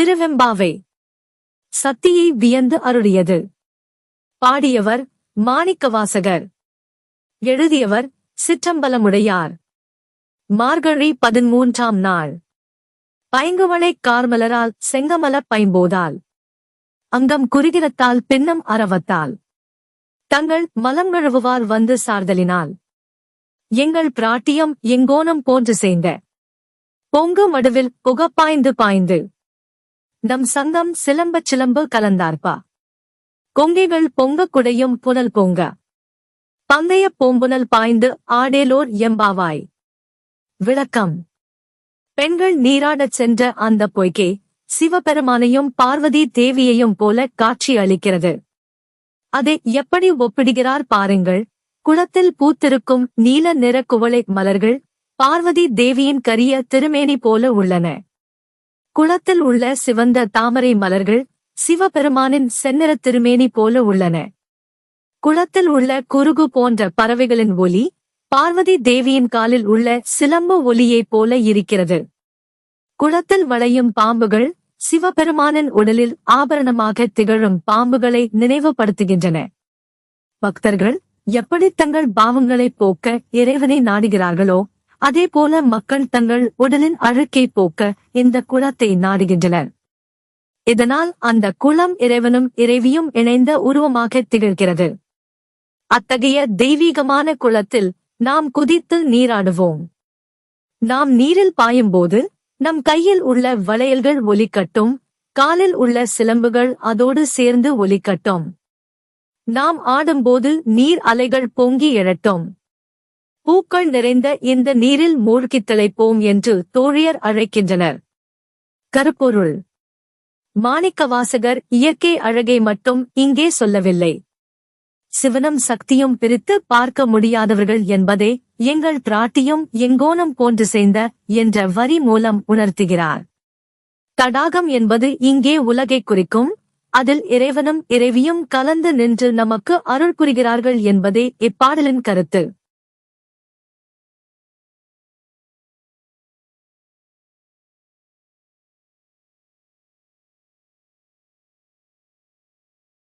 திருவெம்பாவை. சக்தியை வியந்து அருளியது. பாடியவர் மாணிக்கவாசகர். எழுதியவர் சிற்றம்பலமுடையார். மார்கழி 13ஆம் நாள். பைங்குவளைக் கார்மலரால் செங்கமலப் பைம்போதால் அங்கம் குறுகிரத்தால் பின்னம் அரவத்தால் தங்கள் மலங்கழுவுவார் வந்து சார்தலினால் எங்கள் பிராட்டியம் எங்கோனம் போன்று சேர்ந்த பொங்கு மடுவில் புகப்பாய்ந்து பாய்ந்து நம் சங்கம் சிலம்பச் சிலம்பு கலந்தார்ப்பா கொங்கைகள் பொங்கக் குடையும் புனல் பொங்க பந்தயப் பூம்புனல் பாய்ந்து ஆடேலோர் எம்பாவாய். விளக்கம். பெண்கள் நீராடச் சென்ற அந்த பொய்கை சிவபெருமானையும் பார்வதி தேவியையும் போல காட்சி அளிக்கிறது. அதை எப்படி ஒப்பிடுகிறார் பாருங்கள். குளத்தில் பூத்திருக்கும் நீல நிற குவளை மலர்கள் பார்வதி தேவியின் கரிய திருமேனி போல உள்ளன. குளத்தில் உள்ள சிவந்த தாமரை மலர்கள் சிவபெருமானின் செந்நிற திருமேனி போல உள்ளன. குளத்தில் உள்ள குருகு போன்ற பறவைகளின் ஒலி பார்வதி தேவியின் காலில் உள்ள சிலம்பு ஒலியைப் போல இருக்கிறது. குளத்தில் வளையும் பாம்புகள் சிவபெருமானின் உடலில் ஆபரணமாக திகழும் பாம்புகளை நினைவுபடுத்துகின்றன. பக்தர்கள் எப்படி தங்கள் பாவங்களை போக்க இறைவனை நாடுகிறார்களோ அதேபோல மக்கள் தங்கள் உடலின் அழுக்கை போக்க இந்த குளத்தை நாடுகின்றனர். இதனால் அந்த குளம் இறைவனும் இறைவியும் இணைந்த உருவமாக திகழ்கிறது. அத்தகைய தெய்வீகமான குளத்தில் நாம் குதித்து நீராடுவோம். நாம் நீரில் பாயும்போது நம் கையில் உள்ள வளையல்கள் ஒலிக்கட்டும், காலில் உள்ள சிலம்புகள் அதோடு சேர்ந்து ஒலிக்கட்டும். நாம் ஆடும்போது நீர் அலைகள் பொங்கி எழட்டும். பூக்கள் நிறைந்த இந்த நீரில் மூழ்கித் திளைப்போம் என்று தோழியர் அழைக்கின்றனர். கருப்பொருள். மாணிக்கவாசகர் இயற்கை அழகை மட்டும் இங்கே சொல்லவில்லை. சிவனும் சக்தியும் பிரித்து பார்க்க முடியாதவர்கள் என்பதை எங்கள் பிராட்டியும் எங்கோனம் போன்று சேர்ந்த என்ற வரி மூலம் உணர்த்துகிறார். தடாகம் என்பது இங்கே உலகை குறிக்கும். அதில் இறைவனும் இறைவியும் கலந்து நின்று நமக்கு அருள் புரிகிறார்கள் என்பதே இப்பாடலின் கருத்து.